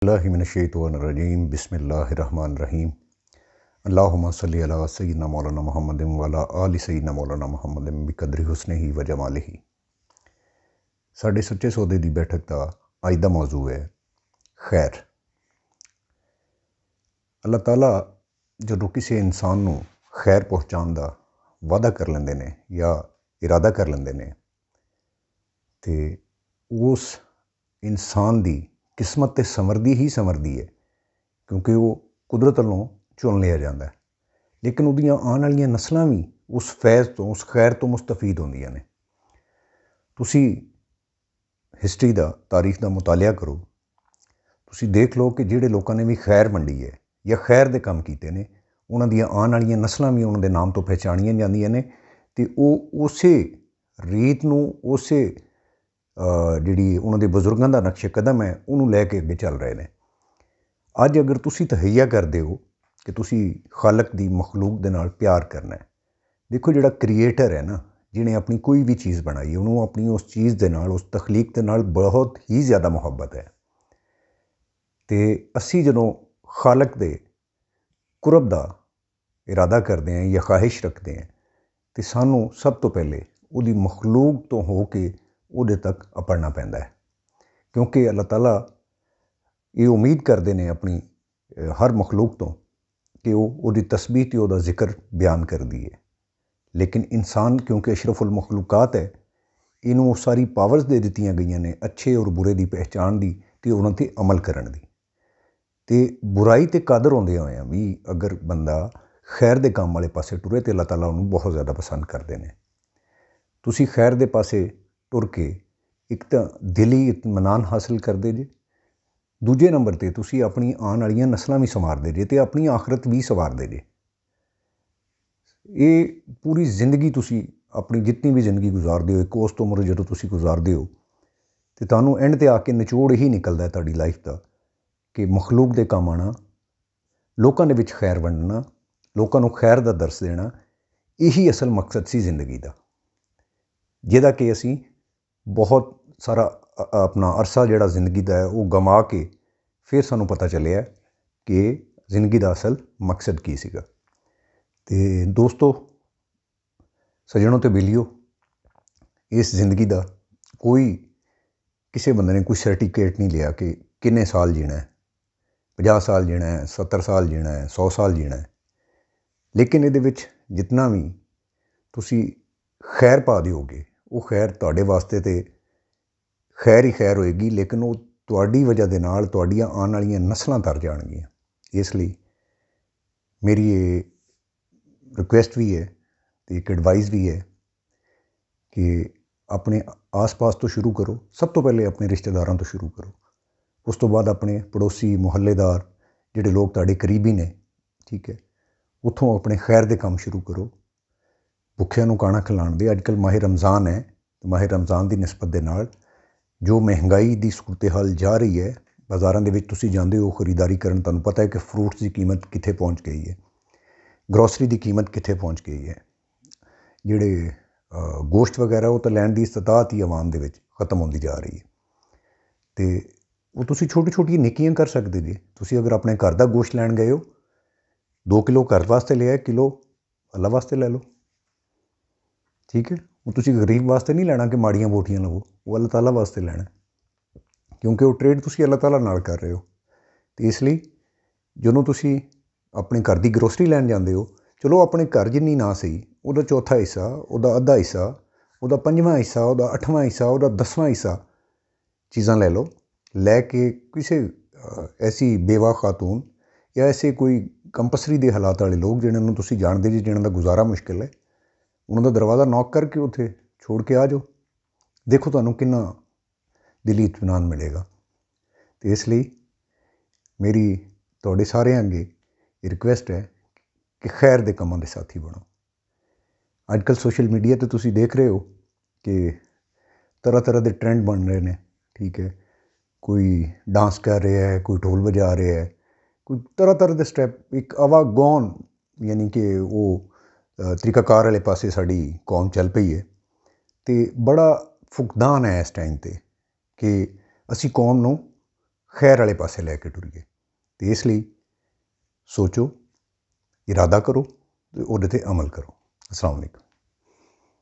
बिस्मिल्लाहिमिनश्शैतानिर्रजीम बिस्मिल्लाहिर्रहमानिर्रहीम अल्लाहुम्मा सल्लि अला सय्यिदिना मौलाना मुहम्मदिन व अला आलि सय्यिदिना मौलाना मुहम्मदिन बिकदरि हुस्निही व जमालिही। साडे सच्चे सौदे की बैठक का अज का मौजू है खैर। अल्लाह ताला जो किसी इंसान को खैर पहुँचाने का वादा कर लेंदे ने या इरादा कर लेंदे ने ते उस इंसान की किस्मत तो संवरदी ही संवरदी है, क्योंकि वो कुदरत वालों चुन लिया जाता है। लेकिन उहदियां आने वाली नस्लां भी उस फैज़ तो उस खैर तो मुस्तफीद होंदियां ने। तुसी हिस्टरी का तारीख का मुतालिया करो, तुसी देख लो कि जिहड़े लोगों ने भी खैर वंडी है या खैर दे काम कीते ने, उन्हां दियां आने वाली नस्लां भी उन्हां दे नाम तो पहचानियां जांदियां ने ते वो उसे रीत नूं उसे जिहड़ी उन्हां दे बजुर्गां दा नक्शे कदम है उन्होंने लैके अगे चल रहे हैं। अज अगर तुसी तहैया करते हो कि तुसी खालक दी मखलूक दे नाल प्यार करना है, देखो जिहड़ा क्रिएटर है ना, जिन्हें अपनी कोई भी चीज़ बनाई है उन्होंने अपनी उस चीज़ दे नाल उस तखलीक दे नाल बहुत ही ज़्यादा मुहब्बत है। तो असी जदों खालक दे कुरब दा इरादा करते हैं या ख्वाहिश रखते हैं तो सानू सब तो पहले उहदी मखलूक तो हो के उहदे तक अपड़ना पैंदा है, क्योंकि अल्लाह ताला ये उम्मीद करते हैं अपनी हर मखलूक तो कि वो तस्बीह ते उहदा जिक्र बयान कर दिए। लेकिन इंसान क्योंकि अशरफुल मखलूकात है, इनू सारी पावर्स दे दित्तियां गई ने अच्छे और बुरे की पहचान की तो उन्होंने ते अमल करन दी। ते बुराई ते कादर होंदे होए भी अगर बंदा खैर दे काम वाले पासे टुरे तो अल्लाह ताला उन्होंने बहुत ज़्यादा पसंद करते हैं। तुसी खैर दे पासे टुर के एक तो दिली इत्मीनान हासिल करते जे, दूजे नंबर पर तुसी अपनी आने वाली नस्लां भी संवारदे जे ते अपनी आखरत भी संवारदे जे। ये पूरी जिंदगी तुसी अपनी जितनी भी जिंदगी गुजारते हो, एक उस उम्र जो तुसी गुजारते हो तो तुहानू एंड ते आके निचोड़ ही निकलता है तुहाडी लाइफ का कि मखलूक दे काम आना, लोगों के विच खैर वंडना, लोगों को खैर का दर्स देना, यही असल मकसद सी जिंदगी का, जिहदा कि असी बहुत सारा अपना अरसा जिहड़ा जिंदगी का है वो गमा के फिर सानू पता चलिया कि जिंदगी का असल मकसद की सीगा। ते दोस्तों, सज्जनों ते बेलियो, इस जिंदगी का कोई किसी बंदे ने कोई सर्टिफिकेट नहीं लिया कि किन्ने साल जीना है, 50 साल जीना है, 70 साल जीना है, 100 साल जीना है। लेकिन ये जितना भी तुसी खैर पा दोगे वो खैर तुहाडे वास्ते तो खैर ही खैर होएगी, लेकिन वो तुहाडी वजह दे नाल तुहाडियां आने वाली नस्लां तर जाणगियां। इसलिए मेरी ये रिक्वेस्ट भी है तो एक एडवाइस भी है कि अपने आस पास तो शुरू करो, सब तो पहले अपने रिश्तेदारों तो शुरू करो, उस तो बाद अपने पड़ोसी मुहल्लेदार जिहड़े लोग तुहाडे करीबी ने, ठीक है, उत्थों अपने खैर दे काम शुरू करो। भुखियां नूं खाना खिलाण दे, अजकल माह रमज़ान है तो माह रमज़ान की निस्बत दे नाल जो महंगाई की सूरत हाल जा रही है, बाज़ारां दे विच तुसीं जांदे हो खरीदारी करन, तुहानूं पता है कि फ्रूट्स की कीमत कित्थे पहुँच गई है, ग्रोसरी की कीमत कित्थे पहुँच गई है, जिहड़े गोश्त वगैरह वो तो लैण की इस्तात ही आवाम दे विच खत्म होंदी जा रही है। तो वो तुसीं छोटी छोटी निक्कियां कर सकते जी। तुसीं अगर अपने घर का गोश्त लैण गए हो, 2 किलो घर वास्ते लिया, किलो अल्लाह वास्ते लै लो, ठीक है। वो तुसीं गरीब वास्ते नहीं लैना कि माड़ियां बोटियां लवो, वो अल्लाह ताला वास्ते लैना, क्योंकि वो ट्रेड तुसीं अल्लाह ताला नाल कर रहे हो। तो इसलिए जदों तुसीं अपने घर की ग्रोसरी लैण जांदे हो, चलो अपने घर जिन्नी ना सही, उहदा चौथा हिस्सा, उहदा अद्धा हिस्सा, उहदा 5वां हिस्सा, उहदा 8वां हिस्सा, उहदा 10वां हिस्सा चीज़ां लै लो। लैके किसी ऐसी बेवा खातून या ऐसे कोई कंपसरी के हालात वाले लोग जिन्होंने तुसीं जानते जी, जिन्हों का गुजारा मुश्किल है, उन्होंने दरवाज़ा नॉक करके उत्थे छोड़ के आ जाओ। देखो तुहानूं किन्ना दिली इत्मीनान मिलेगा। तो इसलिए मेरी तुहाडे सारेआं अगे रिक्वेस्ट है कि खैर दे कामां दे साथी बनो। अजकल सोशल मीडिया तो तुसीं देख रहे हो कि तरह तरह के ट्रेंड बन रहे हैं, ठीक है, कोई डांस कर रहा है, कोई ढोल बजा रहा है, कोई तरह तरह के स्टैप, एक आवागौन यानी कि वो तरीकाकार वाले पासे साड़ी कौम चल पई है। तो बड़ा फुकदान है इस टाइम पर कि असी कौम नूं ਖੈਰ ਵਾਲੇ ਪਾਸੇ ਲੈ ਕੇ ਟੁਰੀਏ। ਅਤੇ ਇਸ ਲਈ ਸੋਚੋ, ਇਰਾਦਾ ਕਰੋ ਅਤੇ ਉਹਦੇ 'ਤੇ ਅਮਲ ਕਰੋ। ਅਸਲਾਮ ਵਾਲੇਕੁਮ।